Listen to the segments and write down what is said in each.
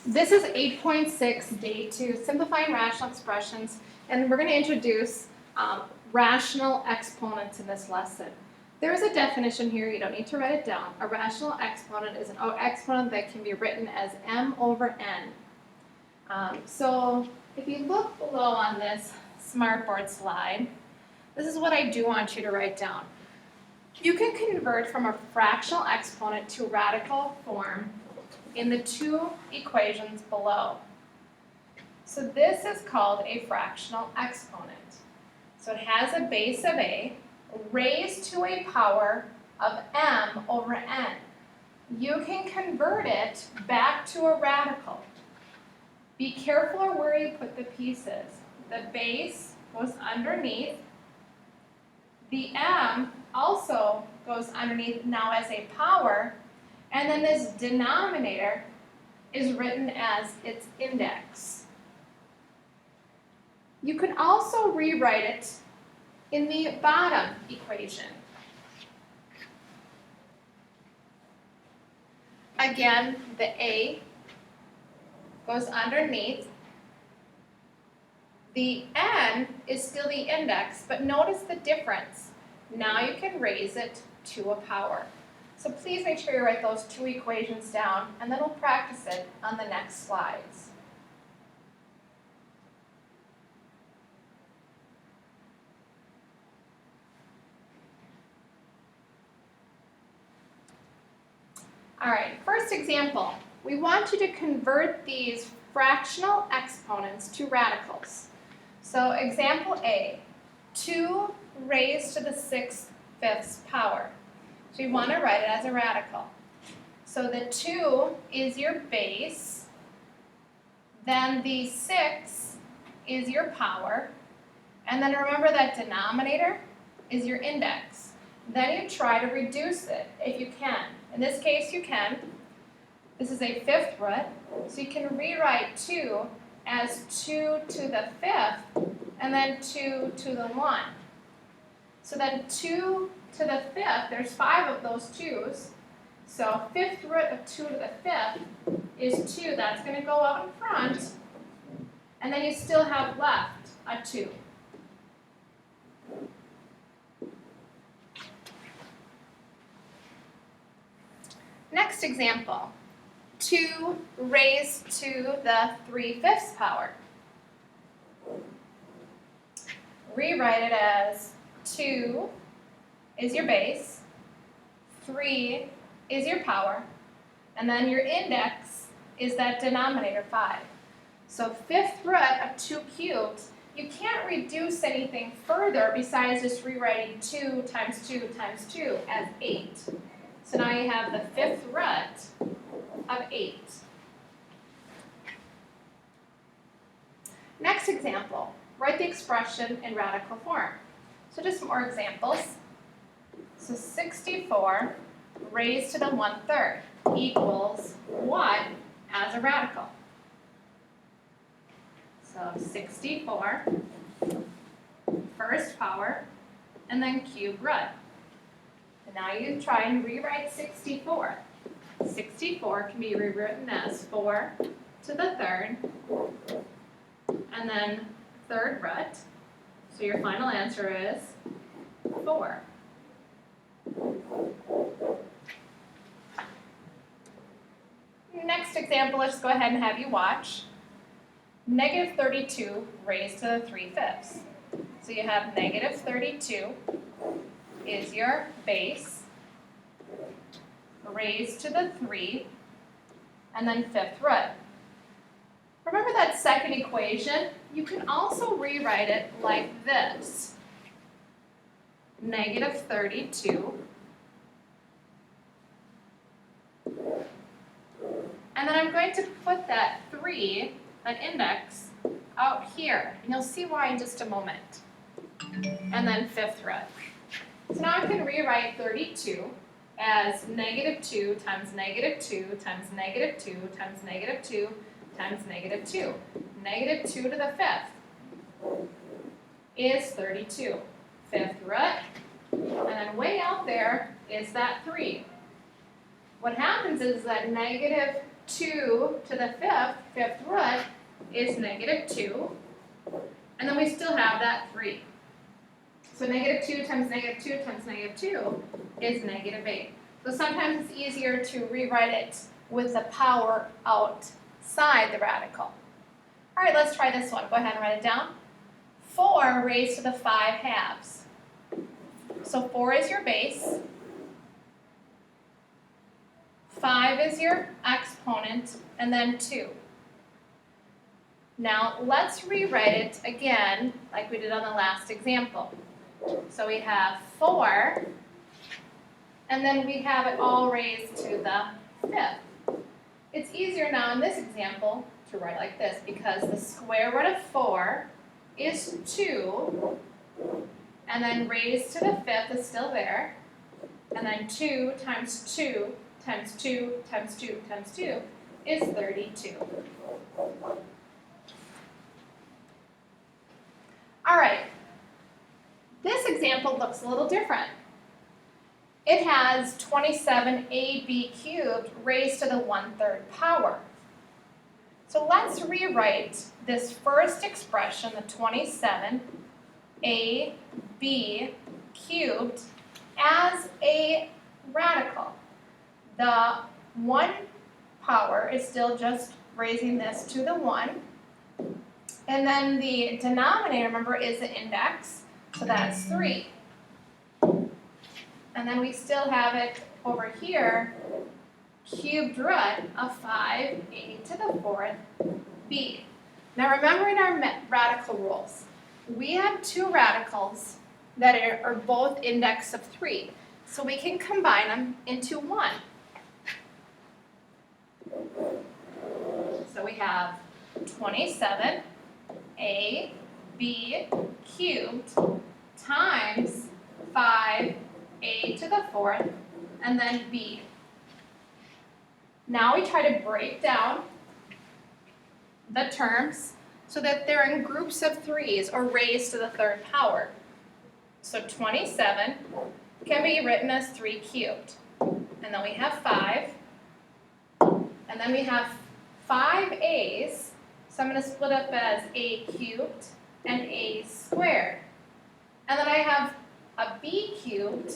This is 8.6, day 2, simplifying rational expressions, and we're going to introduce rational exponents in this lesson. There's a definition here, you don't need to write it down. A rational exponent is an exponent that can be written as m over n. So if you look below on this smartboard slide, this is what I do want you to write down. You can convert from a fractional exponent to radical form in the two equations below. So this is called a fractional exponent. So it has a base of a raised to a power of m over n. You can convert it back to a radical. Be careful of where you put the pieces. The base goes underneath. The m also goes underneath now as a power. And then this denominator is written as its index. You can also rewrite it in the bottom equation. Again, the a goes underneath. The n is still the index, but notice the difference. Now you can raise it to a power. So please make sure you write those two equations down, and then we'll practice it on the next slides. All right, first example. We want you to convert these fractional exponents to radicals. So example A, 2 raised to the 6/5 power. So you want to write it as a radical. So the 2 is your base, then the 6 is your power, and then remember that denominator is your index. Then you try to reduce it if you can. In this case you can. This is a 5th root, so you can rewrite 2 as 2 to the 5th and then 2 to the 1. So then 2 to the 5th, there's 5 of those 2's. So 5th root of 2 to the 5th is 2. That's going to go out in front. And then you still have left a 2. Next example, 2 raised to the 3/5 power. Rewrite it as 2 is your base, 3 is your power, and then your index is that denominator 5. So 5th root of 2 cubed, you can't reduce anything further besides just rewriting 2 times 2 times 2 as 8. So now you have the 5th root of 8. Next example, write the expression in radical form. So just some more examples. So 64 raised to the 1/3 equals what as a radical? So 64, first power, and then cube root. And now you try and rewrite 64. 64 can be rewritten as 4 to the 3rd, and then 3rd root. So your final answer is 4. Next example, let's go ahead and have you watch. Negative 32 raised to the 3/5. So you have negative 32 is your base, raised to the 3, and then 5th root. Remember that second equation? You can also rewrite it like this. Negative 32. And then I'm going to put that 3, that index, out here. And you'll see why in just a moment. And then 5th root. So now I can rewrite 32 as negative 2 times negative 2 times negative 2 times negative 2 times negative 2. Negative 2 to the 5th is 32. 5th root, and then way out there is that 3. What happens is that negative 2 to the fifth root, is -2. And then we still have that 3. So -2 times -2 times -2 is -8. So sometimes it's easier to rewrite it with the power outside the radical. All right, let's try this one. Go ahead and write it down. 4 raised to the 5 halves. So 4 is your base. 5 is your exponent, and then 2. Now let's rewrite it again like we did on the last example. So we have 4, and then we have it all raised to the 5th. It's easier now in this example to write like this because the square root of 4 is 2, and then raised to the 5th is still there, and then 2 times 2 times 2 times 2 times 2 is 32. All right, this example looks a little different. It has 27ab cubed raised to the 1/3 power. So let's rewrite this first expression, the 27ab cubed, as a radical. The 1 power is still just raising this to the 1. And then the denominator, remember, is the index, so that's 3. And then we still have it over here, cubed root of 5a to the 4th b. Now remember in our radical rules, we have 2 radicals that are both index of 3. So we can combine them into 1. So we have 27ab cubed times 5a to the 4th, and then b. Now we try to break down the terms so that they're in groups of 3s or raised to the 3rd power. So 27 can be written as 3 cubed. And then we have 5. And then we have 5 a's. So I'm going to split up as a cubed and a squared. And then I have a b cubed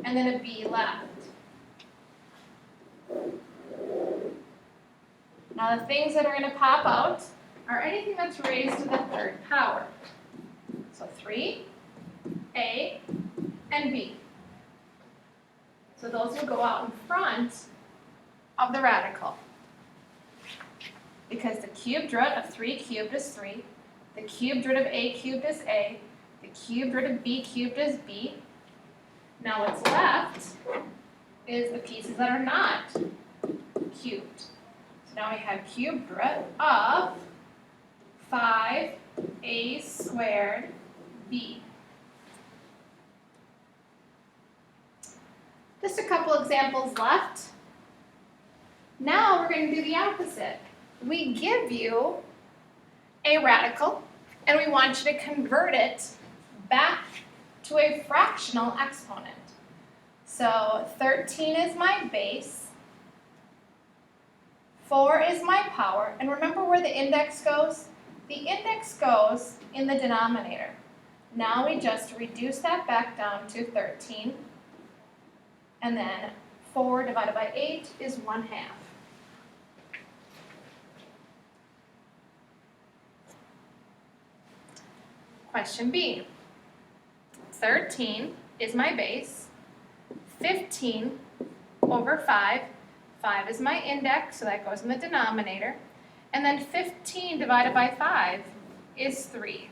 and then a b left. Now the things that are going to pop out are anything that's raised to the 3rd power. So 3, a, and b. So those will go out in front of the radical. Because the cubed root of 3 cubed is 3, the cubed root of a cubed is a, the cubed root of b cubed is b. Now what's left is the pieces that are not cubed. So now we have cubed root of 5a squared b. Just a couple examples left. Now we're going to do the opposite. We give you a radical, and we want you to convert it back to a fractional exponent. So 13 is my base, 4 is my power, and remember where the index goes? The index goes in the denominator. Now we just reduce that back down to 13, and then 4 divided by 8 is 1/2. Question B. 13 is my base, 15 over 5, 5 is my index, so that goes in the denominator, and then 15 divided by 5 is 3.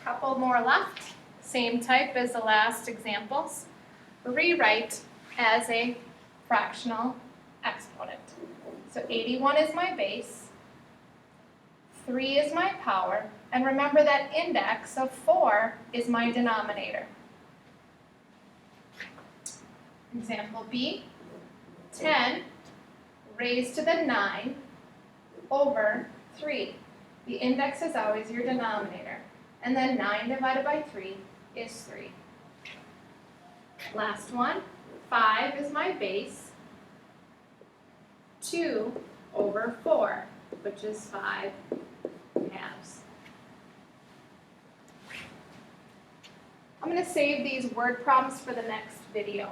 Couple more left, same type as the last examples. Rewrite as a fractional exponent. So 81 is my base, 3 is my power, and remember that index of 4 is my denominator. Example B, 10 raised to the 9 over 3. The index is always your denominator. And then 9 divided by 3 is 3. Last one, 5 is my base, 2 over 4, which is 5 halves. I'm going to save these word problems for the next video.